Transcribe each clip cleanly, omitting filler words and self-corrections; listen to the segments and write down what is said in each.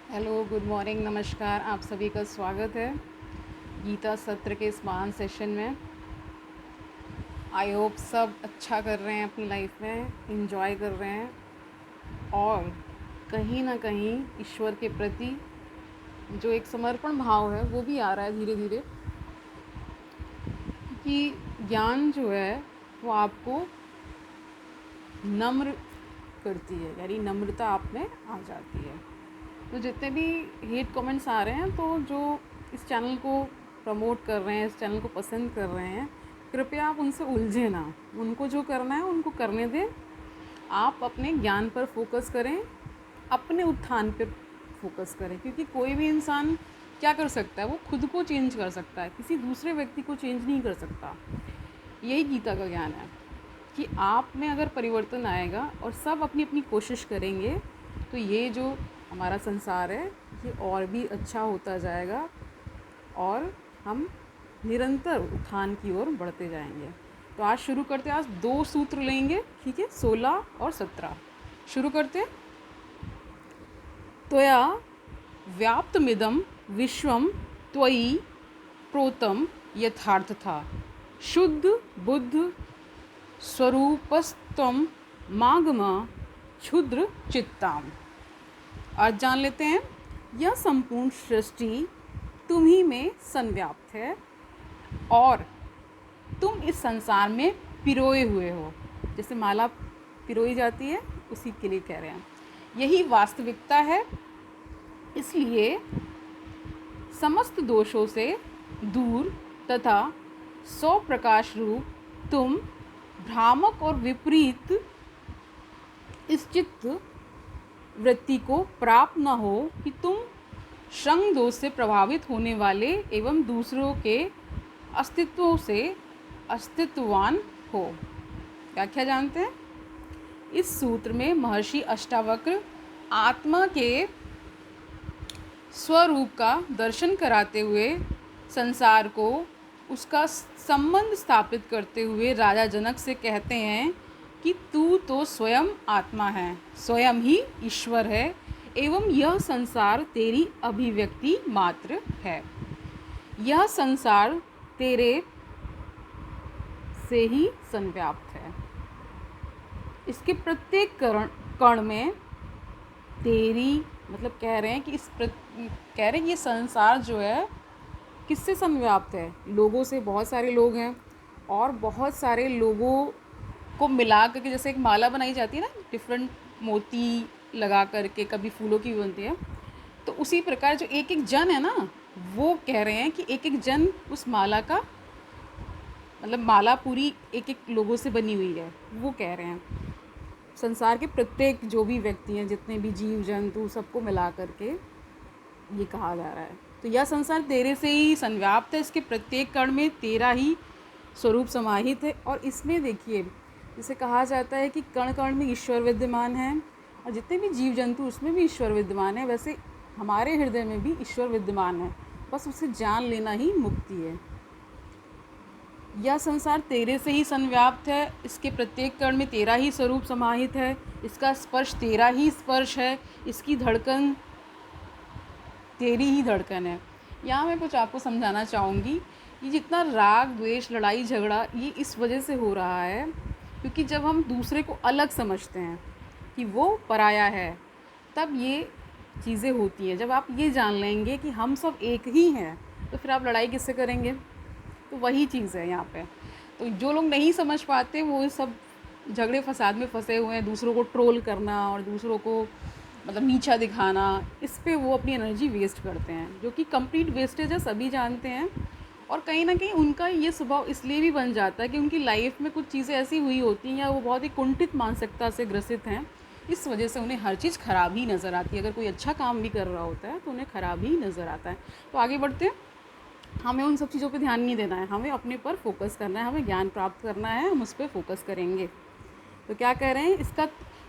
Hello, good morning, नमस्कार। आप सभी का स्वागत है गीता सत्र के इस महान सेशन में। आई होप सब अच्छा कर रहे हैं अपनी लाइफ में, इंजॉय कर रहे हैं और कहीं ना कहीं ईश्वर के प्रति जो एक समर्पण भाव है वो भी आ रहा है धीरे धीरे, कि ज्ञान जो है वो आपको नम्र करती है, यानी नम्रता आप में आ जाती है। तो जितने भी हेट कमेंट्स आ रहे हैं, तो जो इस चैनल को प्रमोट कर रहे हैं, इस चैनल को पसंद कर रहे हैं, कृपया आप उनसे उलझे ना। उनको जो करना है उनको करने दें। आप अपने ज्ञान पर फोकस करें, अपने उत्थान पर फोकस करें, क्योंकि कोई भी इंसान क्या कर सकता है, वो खुद को चेंज कर सकता है, किसी दूसरे व्यक्ति को चेंज नहीं कर सकता। यही गीता का ज्ञान है कि आप में अगर परिवर्तन आएगा और सब अपनी अपनी कोशिश करेंगे, तो ये जो हमारा संसार है ये और भी अच्छा होता जाएगा और हम निरंतर उत्थान की ओर बढ़ते जाएंगे। तो आज शुरू करते हैं। आज 2 सूत्र लेंगे, ठीक है, 16 और 17। शुरू करते हैं। त्वया व्याप्तमिदं विश्वम त्वयि प्रोतम यथार्थथा शुद्ध बुद्ध स्वरूपस्तम मागमा क्षुद्र चित्ताम। आज जान लेते हैं, यह संपूर्ण सृष्टि तुम ही में संव्याप्त है और तुम इस संसार में पिरोए हुए हो। जैसे माला पिरोई जाती है, उसी के लिए कह रहे हैं। यही वास्तविकता है, इसलिए समस्त दोषों से दूर तथा सौ प्रकाश रूप तुम भ्रामक और विपरीत इस चित्त वृत्ति को प्राप्त न हो कि तुम संग दोष से प्रभावित होने वाले एवं दूसरों के अस्तित्व से अस्तित्ववान हो। व्याख्या जानते हैं। इस सूत्र में महर्षि अष्टावक्र आत्मा के स्वरूप का दर्शन कराते हुए संसार को उसका संबंध स्थापित करते हुए राजा जनक से कहते हैं कि तू तो स्वयं आत्मा है, स्वयं ही ईश्वर है एवं यह संसार तेरी अभिव्यक्ति मात्र है। यह संसार तेरे से ही संव्याप्त है। इसके प्रत्येक कण में तेरी, मतलब कह रहे हैं कि कह रहे हैं कि ये संसार जो है किससे संव्याप्त है? लोगों से। बहुत सारे लोग हैं और बहुत सारे लोगों को मिला करके जैसे एक माला बनाई जाती है ना, डिफरेंट मोती लगा करके, कभी फूलों की भी बनती है। तो उसी प्रकार जो एक एक जन है ना, वो कह रहे हैं कि एक एक जन उस माला का, मतलब माला पूरी एक एक लोगों से बनी हुई है। वो कह रहे हैं संसार के प्रत्येक जो भी व्यक्ति हैं, जितने भी जीव जंतु, सबको मिला करके ये कहा जा रहा है। तो यह संसार तेरे से ही संव्याप्त है, इसके प्रत्येक कण में तेरा ही स्वरूप समाहित है। और इसमें देखिए, जैसे कहा जाता है कि कण कण में ईश्वर विद्यमान है और जितने भी जीव जंतु उसमें भी ईश्वर विद्यमान है, वैसे हमारे हृदय में भी ईश्वर विद्यमान है, बस उसे जान लेना ही मुक्ति है। यह संसार तेरे से ही संव्याप्त है, इसके प्रत्येक कण में तेरा ही स्वरूप समाहित है, इसका स्पर्श तेरा ही स्पर्श है, इसकी धड़कन तेरी ही धड़कन है। यहाँ मैं कुछ आपको समझाना चाहूँगी। ये जितना राग द्वेष लड़ाई झगड़ा ये इस वजह से हो रहा है क्योंकि जब हम दूसरे को अलग समझते हैं कि वो पराया है, तब ये चीज़ें होती हैं। जब आप ये जान लेंगे कि हम सब एक ही हैं, तो फिर आप लड़ाई किससे करेंगे? तो वही चीज़ है यहाँ पे। तो जो लोग नहीं समझ पाते वो सब झगड़े फसाद में फंसे हुए हैं, दूसरों को ट्रोल करना और दूसरों को मतलब नीचा दिखाना, इस पे वो अपनी एनर्जी वेस्ट करते हैं, जो कि कंप्लीट वेस्टेज है, सभी जानते हैं। और कहीं ना कहीं उनका ये स्वभाव इसलिए भी बन जाता है कि उनकी लाइफ में कुछ चीज़ें ऐसी हुई होती हैं या वो बहुत ही कुंठित मानसिकता से ग्रसित हैं, इस वजह से उन्हें हर चीज़ ख़राब ही नज़र आती है। अगर कोई अच्छा काम भी कर रहा होता है तो उन्हें ख़राब ही नज़र आता है। तो आगे बढ़ते हैं। हमें उन सब चीज़ों पे ध्यान नहीं देना है, हमें अपने पर फोकस करना है, हमें ज्ञान प्राप्त करना है, हम उस पर फोकस करेंगे। तो क्या कह रहे हैं?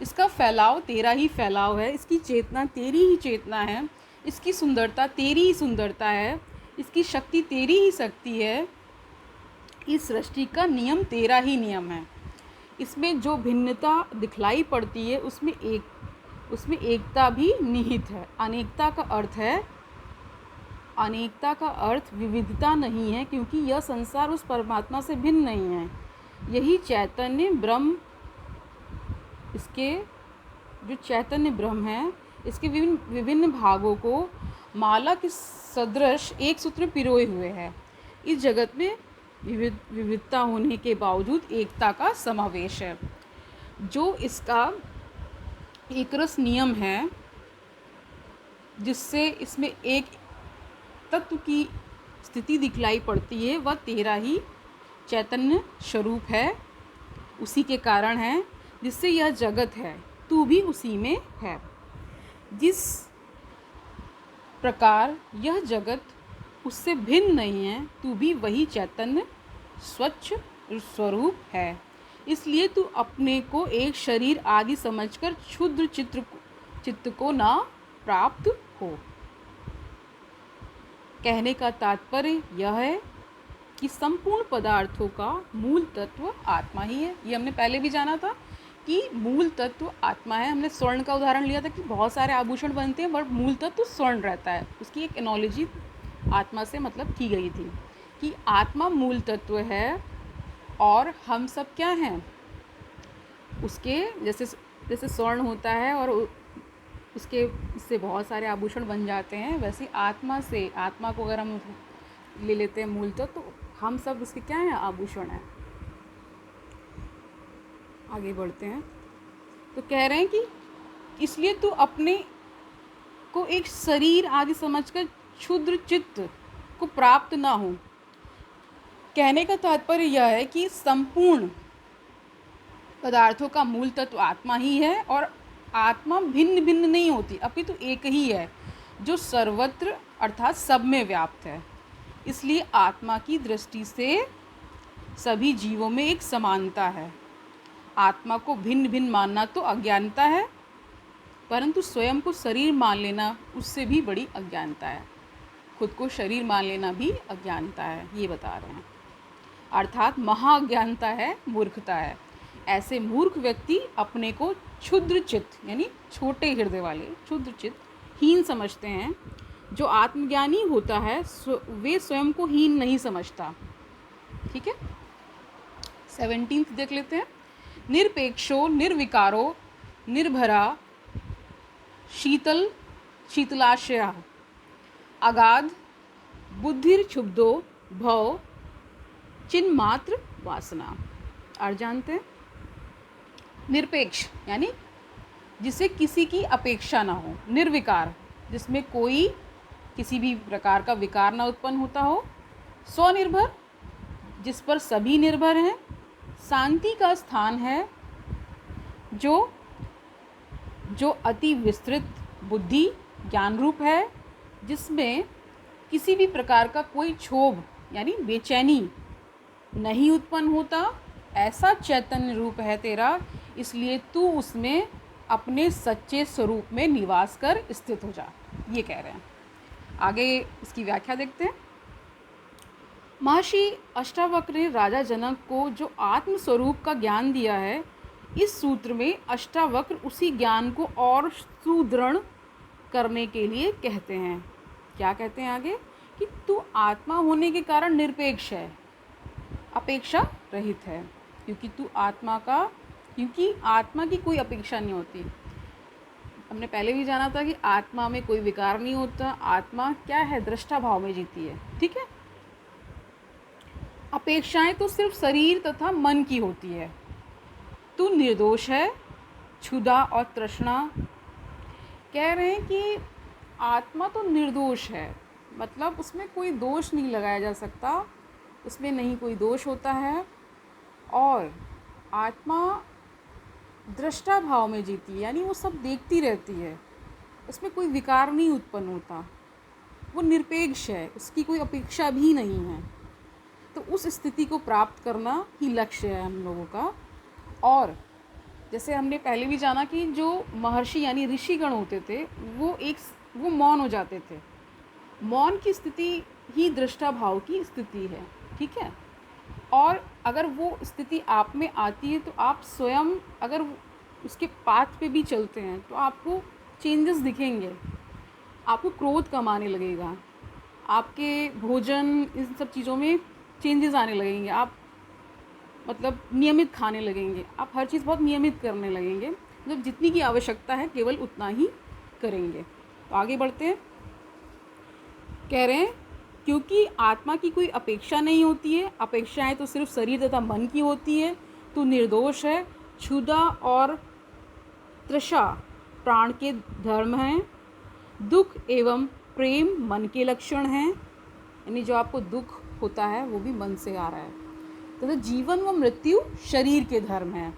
इसका फैलाव तेरा ही फैलाव है, इसकी चेतना तेरी ही चेतना है, इसकी सुंदरता तेरी ही सुंदरता है, इसकी शक्ति तेरी ही शक्ति है, इस सृष्टि का नियम तेरा ही नियम है। इसमें जो भिन्नता दिखलाई पड़ती है उसमें उसमें एकता भी निहित है। अनेकता का अर्थ विविधता नहीं है, क्योंकि यह संसार उस परमात्मा से भिन्न नहीं है। यही चैतन्य ब्रह्म, इसके जो चैतन्य ब्रह्म है, इसके विभिन्न विभिन्न भागों को माला के सदृश एक सूत्र में पिरोए हुए है। इस जगत में विविधता होने के बावजूद एकता का समावेश है। जो इसका एक रस नियम है, जिससे इसमें एक तत्व की स्थिति दिखलाई पड़ती है, वह तेरा ही चैतन्य स्वरूप है। उसी के कारण है जिससे यह जगत है, तू भी उसी में है। जिस प्रकार यह जगत उससे भिन्न नहीं है, तू भी वही चैतन्य स्वच्छ स्वरूप है। इसलिए तू अपने को एक शरीर आदि समझकर क्षुद्र चित्त को ना प्राप्त हो। कहने का तात्पर्य यह है कि संपूर्ण पदार्थों का मूल तत्व आत्मा ही है। ये हमने पहले भी जाना था कि मूल तत्व आत्मा है। हमने स्वर्ण का उदाहरण लिया था कि बहुत सारे आभूषण बनते हैं, बट मूल तत्व स्वर्ण रहता है। उसकी एक एनोलॉजी आत्मा से मतलब की गई थी कि आत्मा मूल तत्व है और हम सब क्या हैं, उसके जैसे स्वर्ण होता है और उसके इससे बहुत सारे आभूषण बन जाते हैं, वैसे आत्मा को अगर हम ले लेते हैं मूल तो हम सब उसके क्या हैं, आभूषण हैं। आगे बढ़ते हैं। तो कह रहे हैं कि इसलिए तू अपने को एक शरीर आदि समझकर क्षुद्र चित्त को प्राप्त ना हो। कहने का तात्पर्य यह है कि संपूर्ण पदार्थों का मूल तत्व आत्मा ही है और आत्मा भिन्न भिन्न नहीं होती, अपितु एक ही है जो सर्वत्र अर्थात सब में व्याप्त है। इसलिए आत्मा की दृष्टि से सभी जीवों में एक समानता है। आत्मा को भिन्न भिन्न मानना तो अज्ञानता है, परंतु स्वयं को शरीर मान लेना उससे भी बड़ी अज्ञानता है। खुद को शरीर मान लेना भी अज्ञानता है, ये बता रहे हैं। अर्थात महाअज्ञानता है, मूर्खता है। ऐसे मूर्ख व्यक्ति अपने को क्षुद्र चित्त यानी छोटे हृदय वाले क्षुद्र चित्त हीन समझते हैं। जो आत्मज्ञानी होता है वे स्वयं को हीन नहीं समझता। ठीक है, 17 देख लेते हैं। निरपेक्षो निर्विकारो निर्भरा शीतलाशया अगाध बुद्धिर्क्षुब्धो भव चिन्मात्र वासना। और जानते हैं निरपेक्ष यानी जिसे किसी की अपेक्षा ना हो, निर्विकार जिसमें कोई किसी भी प्रकार का विकार ना उत्पन्न होता हो, स्वनिर्भर जिस पर सभी निर्भर हैं, शांति का स्थान है जो अति विस्तृत बुद्धि ज्ञान रूप है, जिसमें किसी भी प्रकार का कोई क्षोभ यानी बेचैनी नहीं उत्पन्न होता, ऐसा चैतन्य रूप है तेरा। इसलिए तू उसमें अपने सच्चे स्वरूप में निवास कर स्थित हो जा, ये कह रहे हैं। आगे इसकी व्याख्या देखते हैं। महर्षि अष्टावक्र ने राजा जनक को जो आत्म स्वरूप का ज्ञान दिया है, इस सूत्र में अष्टावक्र उसी ज्ञान को और सुदृढ़ करने के लिए कहते हैं। क्या कहते हैं आगे कि तू आत्मा होने के कारण निरपेक्ष है, अपेक्षा रहित है, क्योंकि आत्मा की कोई अपेक्षा नहीं होती। हमने पहले भी जाना था कि आत्मा में कोई विकार नहीं होता। आत्मा क्या है, दृष्टा भाव में जीती है। ठीक है, अपेक्षाएं तो सिर्फ शरीर तथा मन की होती है। तू निर्दोष है, क्षुधा और तृष्णा। कह रहे हैं कि आत्मा तो निर्दोष है, मतलब उसमें कोई दोष नहीं लगाया जा सकता, उसमें नहीं कोई दोष होता है। और आत्मा दृष्टा भाव में जीती है, यानी वो सब देखती रहती है, उसमें कोई विकार नहीं उत्पन्न होता, वो निरपेक्ष है, उसकी कोई अपेक्षा भी नहीं है। तो उस स्थिति को प्राप्त करना ही लक्ष्य है हम लोगों का। और जैसे हमने पहले भी जाना कि जो महर्षि यानी ऋषिगण होते थे वो मौन हो जाते थे। मौन की स्थिति ही दृष्टा भाव की स्थिति है। ठीक है, और अगर वो स्थिति आप में आती है तो आप स्वयं अगर उसके पाथ पे भी चलते हैं तो आपको चेंजेस दिखेंगे। आपको क्रोध कम आने लगेगा, आपके भोजन इन सब चीज़ों में चेंजेस आने लगेंगे, आप मतलब नियमित खाने लगेंगे, आप हर चीज़ बहुत नियमित करने लगेंगे, मतलब जितनी की आवश्यकता है केवल उतना ही करेंगे। तो आगे बढ़ते हैं। कह रहे हैं क्योंकि आत्मा की कोई अपेक्षा नहीं होती है, अपेक्षाएं तो सिर्फ शरीर तथा मन की होती है। तू निर्दोष है, क्षुधा और तृषा प्राण के धर्म हैं, दुख एवं प्रेम मन के लक्षण हैं, यानी जो आपको दुख होता है वो भी मन से आ रहा है, तथा जीवन व मृत्यु शरीर के धर्म हैं।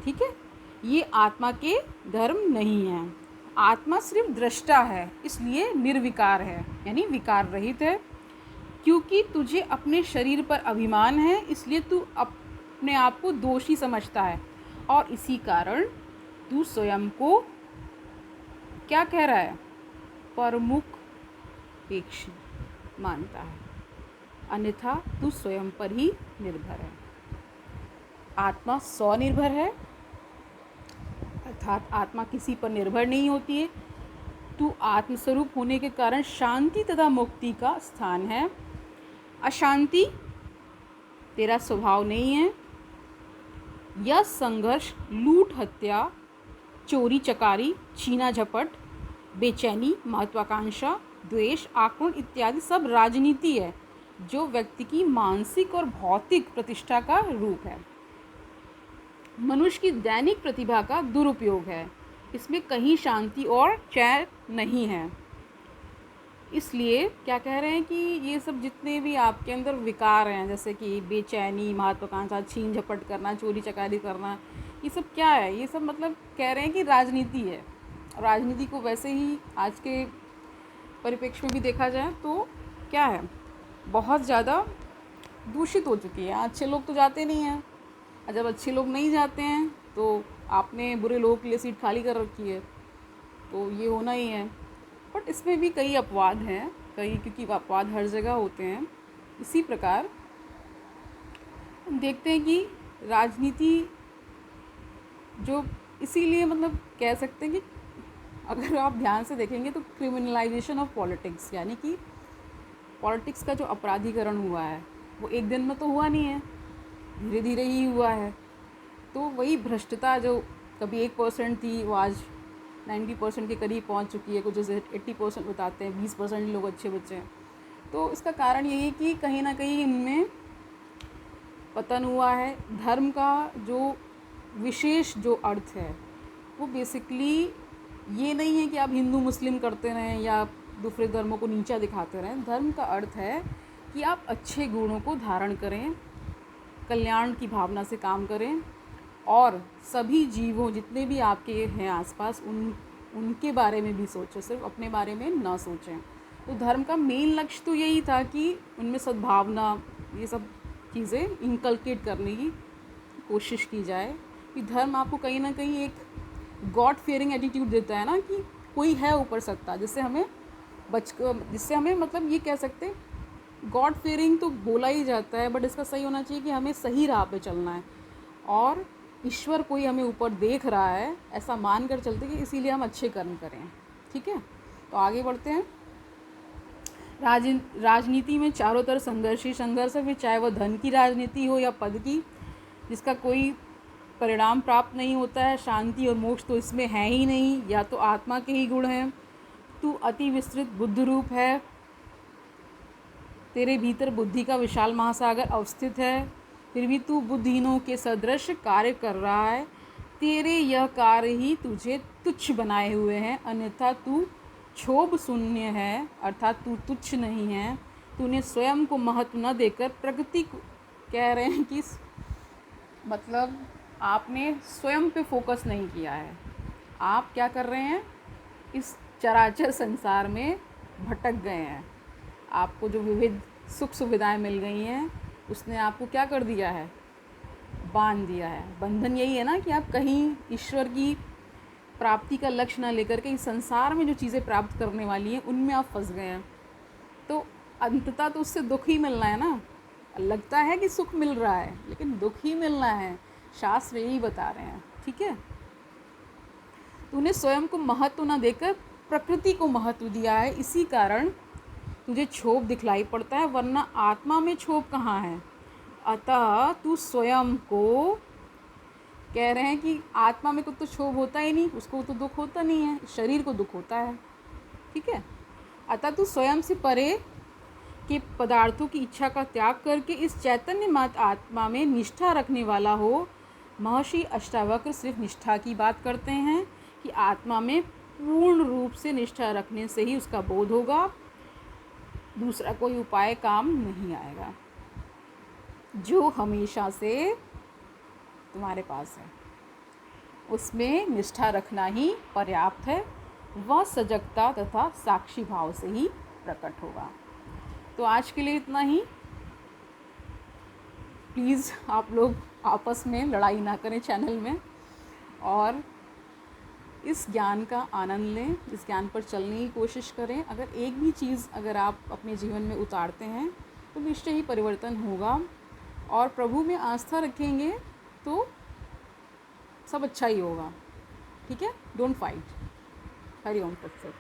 ठीक है, ये आत्मा के धर्म नहीं हैं। आत्मा सिर्फ दृष्टा है, इसलिए निर्विकार है, यानी विकार रहित है। क्योंकि तुझे अपने शरीर पर अभिमान है, इसलिए तू अपने आप को दोषी समझता है, और इसी कारण तू स्वयं को क्या कह रहा है, प्रमुख पेक्षी मानता है, अन्यथा तू स्वयं पर ही निर्भर है। आत्मा स्वनिर्भर है, अर्थात आत्मा किसी पर निर्भर नहीं होती है। तू आत्मस्वरूप होने के कारण शांति तथा मुक्ति का स्थान है। अशांति तेरा स्वभाव नहीं है। यह संघर्ष, लूट, हत्या, चोरी चकारी, छीना झपट, बेचैनी, महत्वाकांक्षा, द्वेष, आक्रोश इत्यादि सब राजनीति है, जो व्यक्ति की मानसिक और भौतिक प्रतिष्ठा का रूप है। मनुष्य की दैनिक प्रतिभा का दुरुपयोग है, इसमें कहीं शांति और चैन नहीं है। इसलिए क्या कह रहे हैं कि ये सब जितने भी आपके अंदर विकार हैं, जैसे कि बेचैनी, महत्वाकांक्षा, छीन झपट करना, चोरी चकारी करना, ये सब क्या है, ये सब मतलब कह रहे हैं कि राजनीति है। राजनीति को वैसे ही आज के परिप्रेक्ष्य में भी देखा जाए तो क्या है, बहुत ज़्यादा दूषित हो चुकी है। अच्छे लोग तो जाते नहीं हैं, और जब अच्छे लोग नहीं जाते हैं तो आपने बुरे लोगों के लिए सीट खाली कर रखी है, तो ये होना ही है। बट इसमें भी कई अपवाद हैं, क्योंकि अपवाद हर जगह होते हैं। इसी प्रकार हम देखते हैं कि राजनीति जो इसीलिए मतलब कह सकते हैं कि अगर आप ध्यान से देखेंगे तो क्रिमिनलाइजेशन ऑफ पॉलिटिक्स, यानी कि पॉलिटिक्स का जो अपराधीकरण हुआ है वो एक दिन में तो हुआ नहीं है, धीरे धीरे ही हुआ है। तो वही भ्रष्टता जो कभी 1% थी वो आज 90% के करीब पहुंच चुकी है। कुछ जैसे 80% बताते हैं, 20% लोग अच्छे बच्चे हैं। तो इसका कारण यही है कि कहीं ना कहीं इनमें पतन हुआ है। धर्म का जो विशेष जो अर्थ है वो बेसिकली ये नहीं है कि आप हिंदू मुस्लिम करते रहें या दूसरे धर्मों को नीचा दिखाते रहें। धर्म का अर्थ है कि आप अच्छे गुणों को धारण करें, कल्याण की भावना से काम करें, और सभी जीवों जितने भी आपके हैं आसपास उनके बारे में भी सोचें, सिर्फ अपने बारे में ना सोचें। तो धर्म का मेन लक्ष्य तो यही था कि उनमें सद्भावना, ये सब चीज़ें इनकलकेट करने की कोशिश की जाए। कि धर्म आपको कहीं ना कहीं एक गॉड फियरिंग एटीट्यूड देता है ना, कि कोई है ऊपर सत्ता, जिससे हमें मतलब ये कह सकते हैं गॉड फियरिंग तो बोला ही जाता है, बट इसका सही होना चाहिए कि हमें सही राह पे चलना है, और ईश्वर कोई हमें ऊपर देख रहा है ऐसा मान कर चलते कि इसीलिए हम अच्छे कर्म करें। ठीक है, तो आगे बढ़ते हैं। राजनीति में चारों तरफ संघर्ष ही संघर्ष है, फिर चाहे वह धन की राजनीति हो या पद की, जिसका कोई परिणाम प्राप्त नहीं होता है। शांति और मोक्ष तो इसमें है ही नहीं, या तो आत्मा के ही गुण हैं। तू अति विस्तृत बुद्ध रूप है, तेरे भीतर बुद्धि का विशाल महासागर अवस्थित है, फिर भी तू बुद्धिहीनों के सदृश कार्य कर रहा है। तेरे यह कार्य ही तुझे तुच्छ बनाए हुए हैं, अन्यथा तू क्षोभ शून्य है, अर्थात तू तुच्छ नहीं है। तूने स्वयं को महत्व न देकर प्रकृति को, कह रहे हैं कि मतलब आपने स्वयं पे फोकस नहीं किया है। आप क्या कर रहे हैं, इस चराचर संसार में भटक गए हैं। आपको जो विविध सुख सुविधाएं मिल गई हैं उसने आपको क्या कर दिया है, बांध दिया है। बंधन यही है ना कि आप कहीं ईश्वर की प्राप्ति का लक्ष्य ना लेकर के इस संसार में जो चीज़ें प्राप्त करने वाली हैं उनमें आप फंस गए हैं। तो अंततः तो उससे दुख ही मिलना है ना। लगता है कि सुख मिल रहा है लेकिन दुख ही मिलना है, शास्त्र यही बता रहे हैं। ठीक है, तूने स्वयं को महत्व न देकर प्रकृति को महत्व दिया है, इसी कारण तुझे क्षोभ दिखलाई पड़ता है, वरना आत्मा में क्षोभ कहाँ है। अतः तू स्वयं को, कह रहे हैं कि आत्मा में कुछ तो क्षोभ होता ही नहीं, उसको तो दुख होता नहीं है, शरीर को दुख होता है, ठीक है। अतः तू स्वयं से परे के पदार्थों की इच्छा का त्याग करके इस चैतन्य मात्र आत्मा में निष्ठा रखने वाला हो। महर्षि अष्टावक्र सिर्फ निष्ठा की बात करते हैं कि आत्मा में पूर्ण रूप से निष्ठा रखने से ही उसका बोध होगा, दूसरा कोई उपाय काम नहीं आएगा, जो हमेशा से तुम्हारे पास है उसमें निष्ठा रखना ही पर्याप्त है। वह सजगता तथा साक्षी भाव से ही प्रकट होगा। तो आज के लिए इतना ही। प्लीज़ आप लोग आपस में लड़ाई ना करें चैनल में, और इस ज्ञान का आनंद लें, इस ज्ञान पर चलने की कोशिश करें। अगर एक भी चीज़ अगर आप अपने जीवन में उतारते हैं तो निश्चय ही परिवर्तन होगा, और प्रभु में आस्था रखेंगे तो सब अच्छा ही होगा, ठीक है। Don't fight. हरि ओम तत्सत।